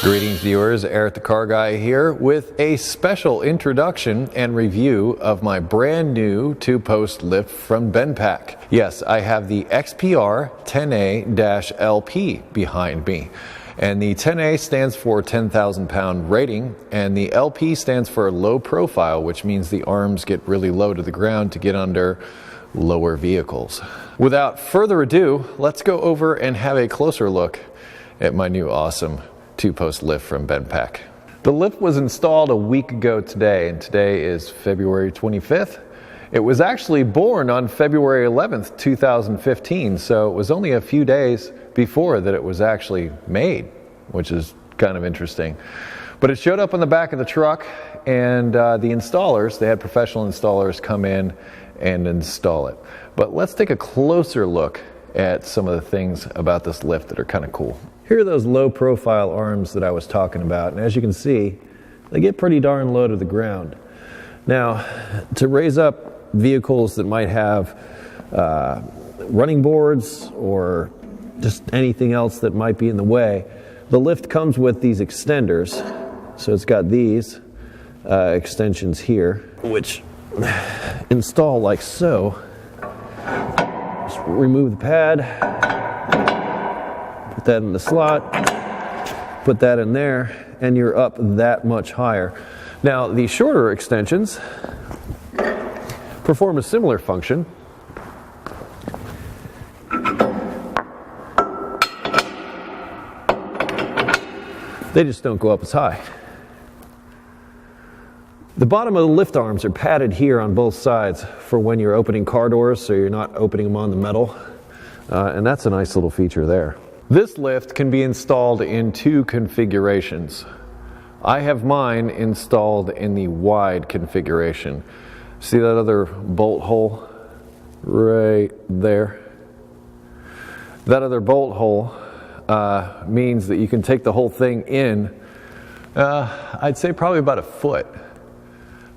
Greetings viewers, Eric the Car Guy here with a special introduction and review of my brand new two-post lift from Bendpak. Yes, I have the XPR 10A-LP behind me. And the 10A stands for 10,000 pound rating, and the LP stands for low profile, which means the arms get really low to the ground to get under lower vehicles. Without further ado, let's go over and have a closer look at my new awesome two-post lift from Bendpak. The lift was installed a week ago today, and today is February 25th. It was actually born on February 11th, 2015, so it was only a few days before that it was actually made, which is kind of interesting. But it showed up on the back of the truck, and the installers, they had professional installers come in and install it. But let's take a closer look at some of the things about this lift that are kind of cool. Here are those low profile arms that I was talking about, and as you can see, they get pretty darn low to the ground. Now, to raise up vehicles that might have running boards or just anything else that might be in the way, the lift comes with these extenders. So it's got these extensions here, which install like so. Just remove the pad, put that in the slot, put that in there, and you're up that much higher. Now, the shorter extensions perform a similar function. They just don't go up as high. The bottom of the lift arms are padded here on both sides for when you're opening car doors, so you're not opening them on the metal. And that's a nice little feature there. This lift can be installed in two configurations. I have mine installed in the wide configuration. See that other bolt hole right there? That other bolt hole means that you can take the whole thing in, I'd say probably about a foot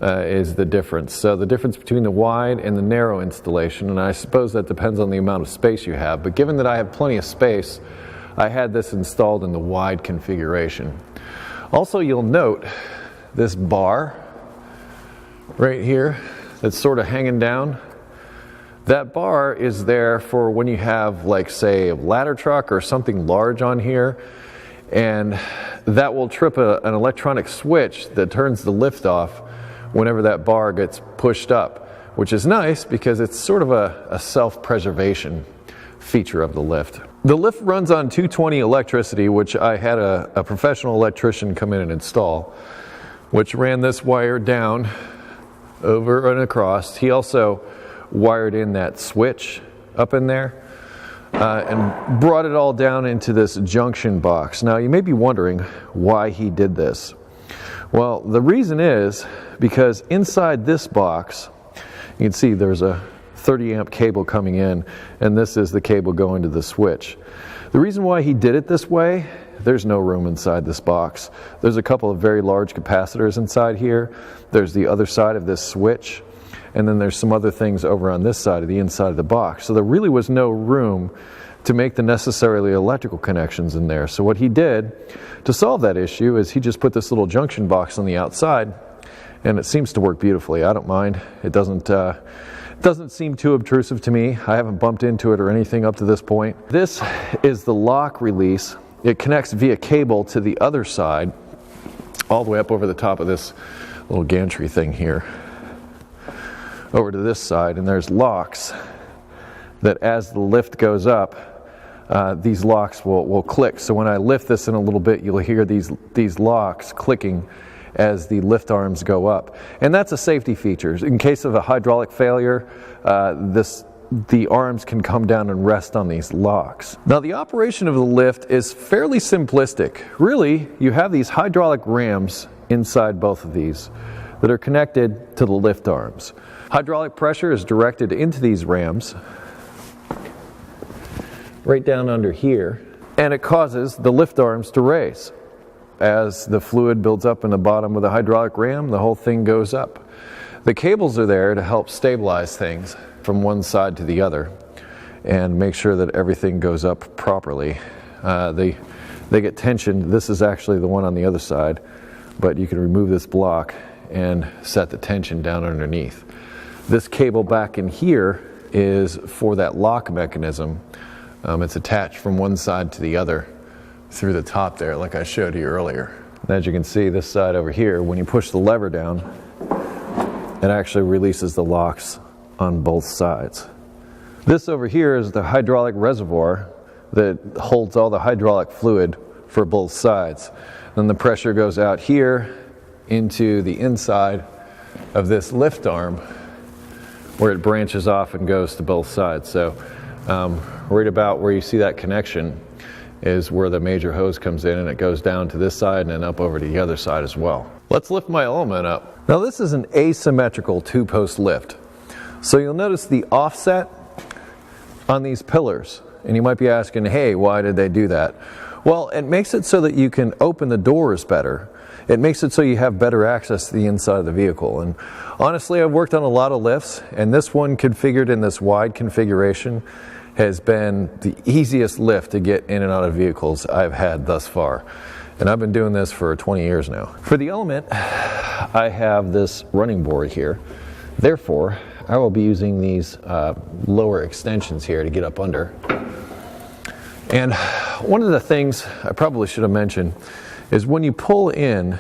is the difference. So the difference between the wide and the narrow installation, and I suppose that depends on the amount of space you have, but given that I have plenty of space, I had this installed in the wide configuration. Also, you'll note this bar right here that's sort of hanging down. That bar is there for when you have, like, say, a ladder truck or something large on here, and that will trip an electronic switch that turns the lift off whenever that bar gets pushed up, which is nice because it's sort of a self-preservation feature of the lift. The lift runs on 220 electricity, which I had a professional electrician come in and install, which ran this wire down over and across. He also wired in that switch up in there and brought it all down into this junction box. Now, you may be wondering why he did this. Well, the reason is because inside this box, you can see there's a 30 amp cable coming in, and this is the cable going to the switch. The reason why he did it this way, there's no room inside this box. There's a couple of very large capacitors inside here. There's the other side of this switch, and then there's some other things over on this side of the inside of the box. So there really was no room to make the necessarily electrical connections in there. So what he did to solve that issue is he just put this little junction box on the outside, and it seems to work beautifully. I don't mind. It doesn't seem too obtrusive to me. I haven't bumped into it or anything up to this point. This is the lock release. It connects via cable to the other side, all the way up over the top of this little gantry thing here, over to this side, and there's locks that as the lift goes up, these locks will click. So when I lift this in a little bit, you'll hear these locks clicking as the lift arms go up. And that's a safety feature. In case of a hydraulic failure, the arms can come down and rest on these locks. Now, the operation of the lift is fairly simplistic. Really, you have these hydraulic rams inside both of these that are connected to the lift arms. Hydraulic pressure is directed into these rams right down under here, and it causes the lift arms to raise. As the fluid builds up in the bottom of the hydraulic ram, the whole thing goes up. The cables are there to help stabilize things from one side to the other and make sure that everything goes up properly. The they get tensioned. This is actually the one on the other side, but you can remove this block and set the tension down underneath. This cable back in here is for that lock mechanism. It's attached from one side to the other through the top there, like I showed you earlier. And as you can see, this side over here, when you push the lever down, it actually releases the locks on both sides. This over here is the hydraulic reservoir that holds all the hydraulic fluid for both sides. Then the pressure goes out here into the inside of this lift arm where it branches off and goes to both sides. So right about where you see that connection is where the major hose comes in, and it goes down to this side and then up over to the other side as well. Let's lift my element up. Now this is an asymmetrical two-post lift. So you'll notice the offset on these pillars, and you might be asking, hey, why did they do that? Well, it makes it so that you can open the doors better. It makes it so you have better access to the inside of the vehicle. And honestly, I've worked on a lot of lifts, and this one configured in this wide configuration has been the easiest lift to get in and out of vehicles I've had thus far. And I've been doing this for 20 years now. For the element, I have this running board here. Therefore, I will be using these lower extensions here to get up under. And one of the things I probably should have mentioned is when you pull in,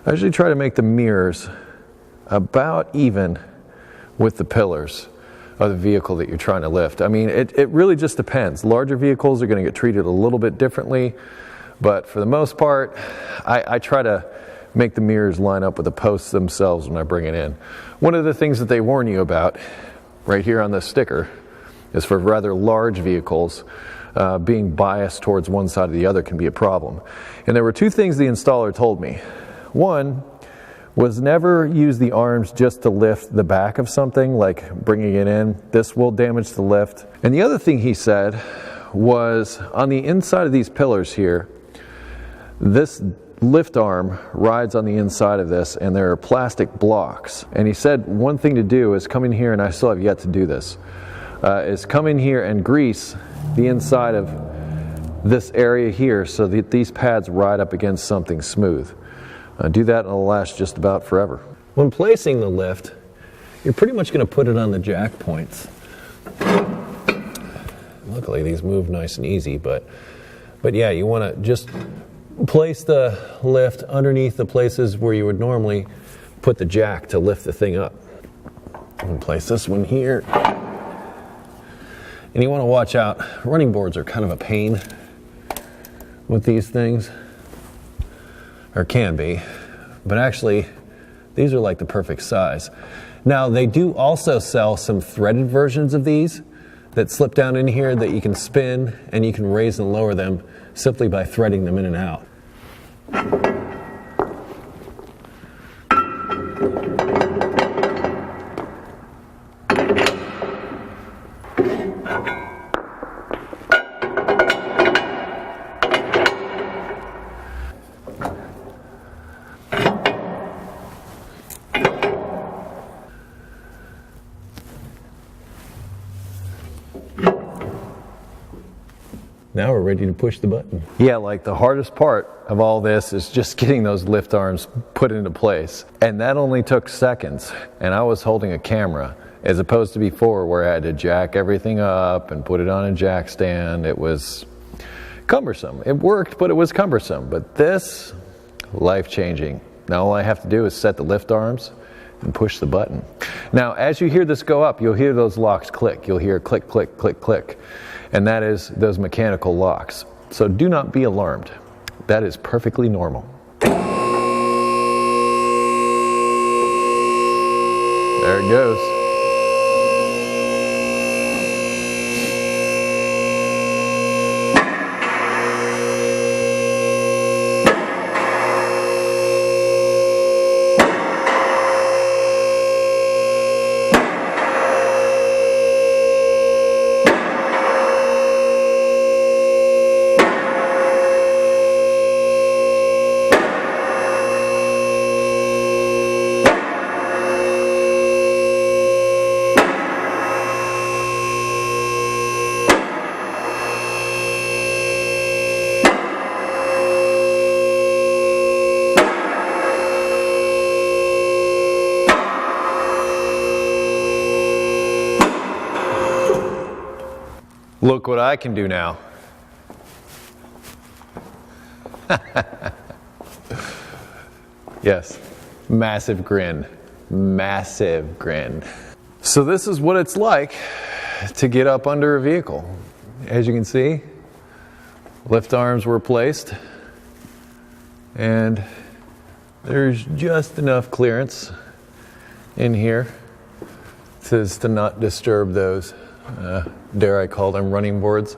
I usually try to make the mirrors about even with the pillars of the vehicle that you're trying to lift. I mean, it really just depends. Larger vehicles are going to get treated a little bit differently, but for the most part, I try to make the mirrors line up with the posts themselves when I bring it in. One of the things that they warn you about right here on this sticker is for rather large vehicles, being biased towards one side or the other can be a problem. And there were two things the installer told me. One was never use the arms just to lift the back of something, like bringing it in. This will damage the lift. And the other thing he said was on the inside of these pillars here, this lift arm rides on the inside of this, and there are plastic blocks. And he said one thing to do is come in here, and I still have yet to do this, is come in here and grease the inside of this area here so that these pads ride up against something smooth. Do that and it'll last just about forever. When placing the lift, you're pretty much going to put it on the jack points. Luckily these move nice and easy, but yeah, you want to just place the lift underneath the places where you would normally put the jack to lift the thing up. And place this one here. And you want to watch out, running boards are kind of a pain with these things, or can be, but actually these are like the perfect size. Now they do also sell some threaded versions of these that slip down in here that you can spin, and you can raise and lower them simply by threading them in and out. Now we're ready to push the button. Yeah, like the hardest part of all this is just getting those lift arms put into place. And that only took seconds. And I was holding a camera as opposed to before where I had to jack everything up and put it on a jack stand. It was cumbersome. It worked, but it was cumbersome. But this, life-changing. Now all I have to do is set the lift arms and push the button. Now, as you hear this go up, you'll hear those locks click. You'll hear click, click, click, click. And that is those mechanical locks. So do not be alarmed. That is perfectly normal. There it goes. Look what I can do now. Yes, massive grin, massive grin. So this is what it's like to get up under a vehicle. As you can see, lift arms were placed, and there's just enough clearance in here to not disturb those, dare I call them, running boards.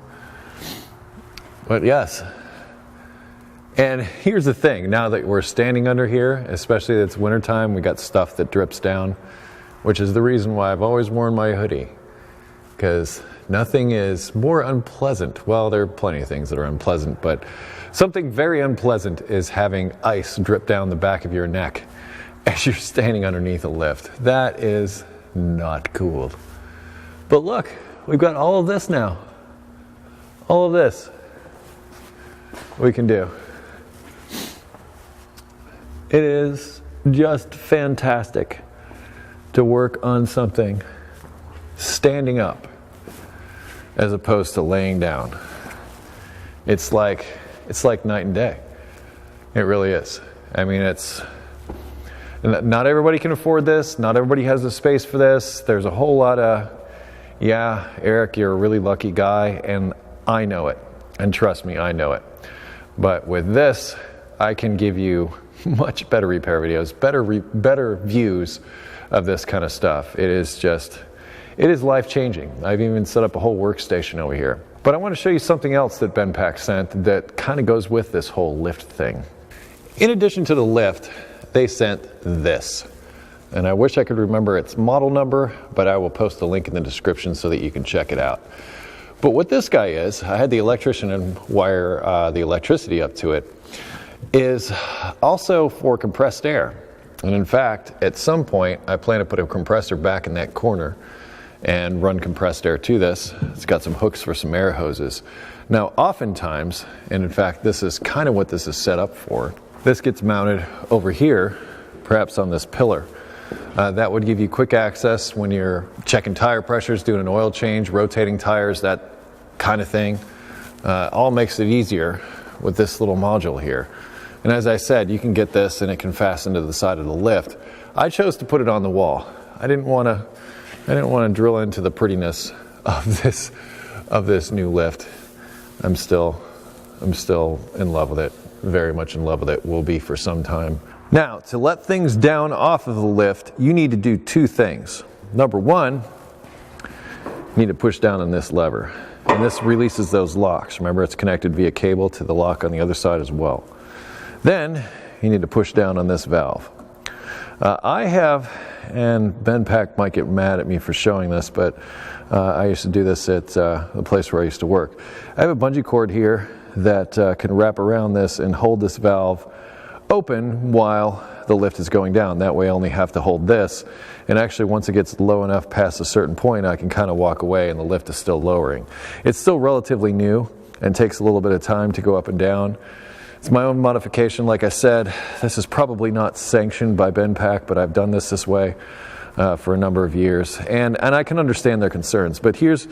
But yes. And here's the thing, now that we're standing under here, especially that it's wintertime, we got stuff that drips down, which is the reason why I've always worn my hoodie, because nothing is more unpleasant. Well, there are plenty of things that are unpleasant, but something very unpleasant is having ice drip down the back of your neck as you're standing underneath a lift. That is not cool. But look, we've got all of this now. All of this we can do. It is just fantastic to work on something standing up as opposed to laying down. It's like night and day. It really is. I mean, not everybody can afford this. Not everybody has the space for this. There's a whole lot of, yeah, Eric, you're a really lucky guy, and I know it. And trust me, I know it. But with this, I can give you much better repair videos, better views of this kind of stuff. It is life-changing. I've even set up a whole workstation over here. But I want to show you something else that Bendpak sent that kind of goes with this whole lift thing. In addition to the lift, they sent this. And I wish I could remember its model number, but I will post the link in the description so that you can check it out. But what this guy is, I had the electrician wire the electricity up to it, is also for compressed air. And in fact, at some point, I plan to put a compressor back in that corner and run compressed air to this. It's got some hooks for some air hoses. Now, oftentimes, and in fact, this is kind of what this is set up for, this gets mounted over here, perhaps on this pillar. That would give you quick access when you're checking tire pressures, doing an oil change, rotating tires, that kind of thing. All makes it easier with this little module here. And as I said, you can get this and it can fasten to the side of the lift. I chose to put it on the wall. I didn't want to drill into the prettiness of this new lift. I'm still in love with it. Very much in love with it. Will be for some time. Now, to let things down off of the lift, you need to do two things. Number one, you need to push down on this lever. And this releases those locks. Remember, it's connected via cable to the lock on the other side as well. Then, you need to push down on this valve. I have, and Bendpak might get mad at me for showing this, but I used to do this at the place where I used to work. I have a bungee cord here that can wrap around this and hold this valve open while the lift is going down. That way I only have to hold this, and actually once it gets low enough past a certain point, I can kind of walk away and the lift is still lowering. It's still relatively new and takes a little bit of time to go up and down. It's my own modification. Like I said, this is probably not sanctioned by Bendpak, but I've done this way for a number of years, and I can understand their concerns. But here's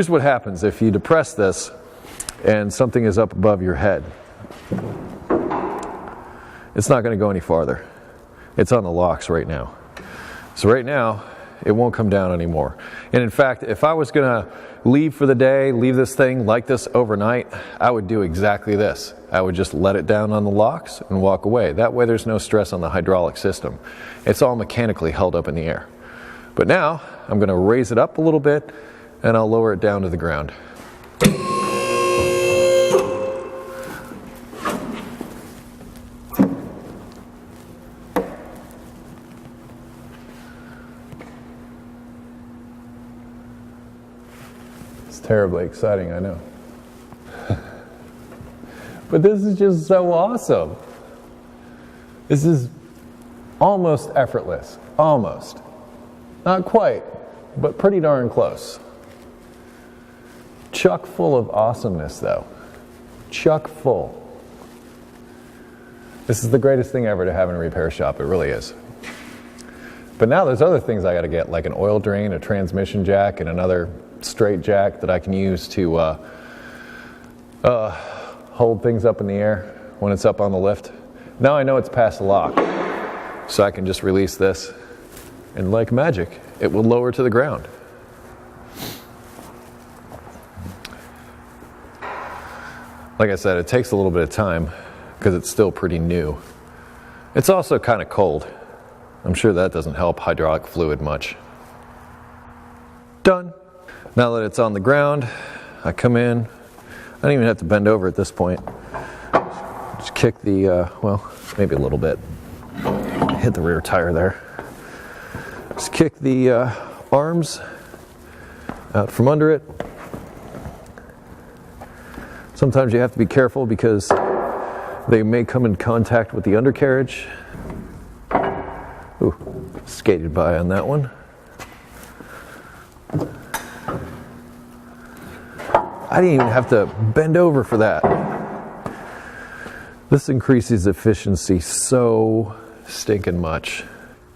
what happens if you depress this and something is up above your head. It's not going to go any farther. It's on the locks right now. So right now, it won't come down anymore. And in fact, if I was going to leave for the day, leave this thing like this overnight, I would do exactly this. I would just let it down on the locks and walk away. That way there's no stress on the hydraulic system. It's all mechanically held up in the air. But now, I'm going to raise it up a little bit and I'll lower it down to the ground. Terribly exciting, I know. But this is just so awesome. This is almost effortless. Almost. Not quite, but pretty darn close. Chock full of awesomeness, though. Chock full. This is the greatest thing ever to have in a repair shop. It really is. But now there's other things I got to get, like an oil drain, a transmission jack, and another straight jack that I can use to hold things up in the air when it's up on the lift. Now I know it's past the lock, so I can just release this, and like magic, it will lower to the ground. Like I said, it takes a little bit of time because it's still pretty new. It's also kind of cold. I'm sure that doesn't help hydraulic fluid much. Done. Now that it's on the ground, I come in. I don't even have to bend over at this point. Just kick the, well, maybe a little bit. Hit the rear tire there. Just kick the arms out from under it. Sometimes you have to be careful because they may come in contact with the undercarriage. Ooh, skated by on that one. I didn't even have to bend over for that. This increases efficiency so stinking much.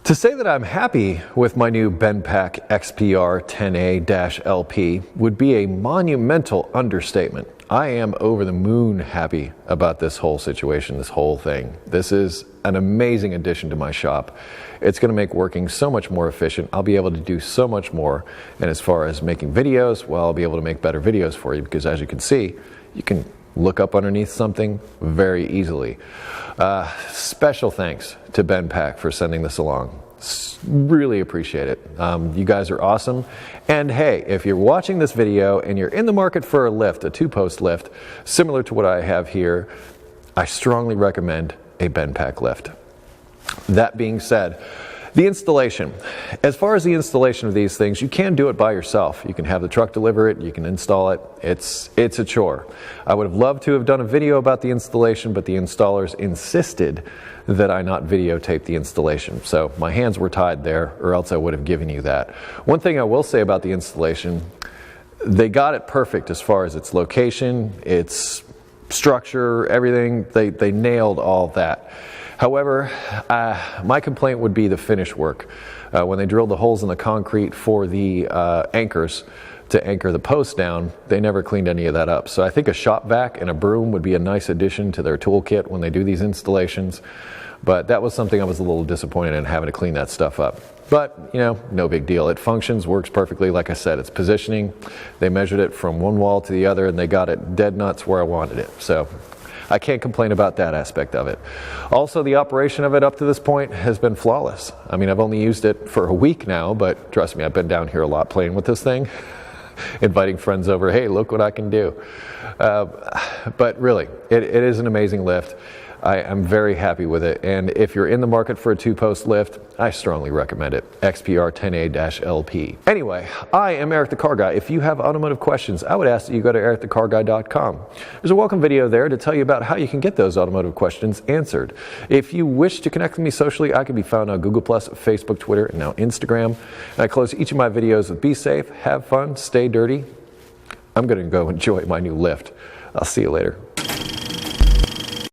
To say that I'm happy with my new Bendpak XPR 10A-LP would be a monumental understatement. I am over the moon happy about this whole situation, this whole thing. This is an amazing addition to my shop. It's going to make working so much more efficient. I'll be able to do so much more. And as far as making videos, well, I'll be able to make better videos for you because as you can see, you can look up underneath something very easily. Special thanks to Bendpak for sending this along. Really appreciate it. You guys are awesome. And hey, if you're watching this video and you're in the market for a lift, a 2-post lift, similar to what I have here, I strongly recommend a Bendpak lift. That being said, the installation. As far as the installation of these things, you can do it by yourself. You can have the truck deliver it, you can install it. It's a chore. I would have loved to have done a video about the installation, but the installers insisted that I not videotape the installation. So my hands were tied there, or else I would have given you that. One thing I will say about the installation, they got it perfect as far as its location, its structure, everything. They nailed all that. However, my complaint would be the finish work. When they drilled the holes in the concrete for the anchors to anchor the post down, they never cleaned any of that up. So I think a shop vac and a broom would be a nice addition to their toolkit when they do these installations. But that was something I was a little disappointed in, having to clean that stuff up. But, you know, no big deal. It functions, works perfectly. Like I said, it's positioning. They measured it from one wall to the other, and they got it dead nuts where I wanted it. So I can't complain about that aspect of it. Also, the operation of it up to this point has been flawless. I mean, I've only used it for a week now, but trust me, I've been down here a lot playing with this thing, inviting friends over, hey, look what I can do. But really, it is an amazing lift. I am very happy with it, and if you're in the market for a 2-post lift, I strongly recommend it. XPR 10A-LP. Anyway, I am Eric the Car Guy. If you have automotive questions, I would ask that you go to ericthecarguy.com. There's a welcome video there to tell you about how you can get those automotive questions answered. If you wish to connect with me socially, I can be found on Google+, Facebook, Twitter, and now Instagram. And I close each of my videos with be safe, have fun, stay dirty. I'm going to go enjoy my new lift. I'll see you later.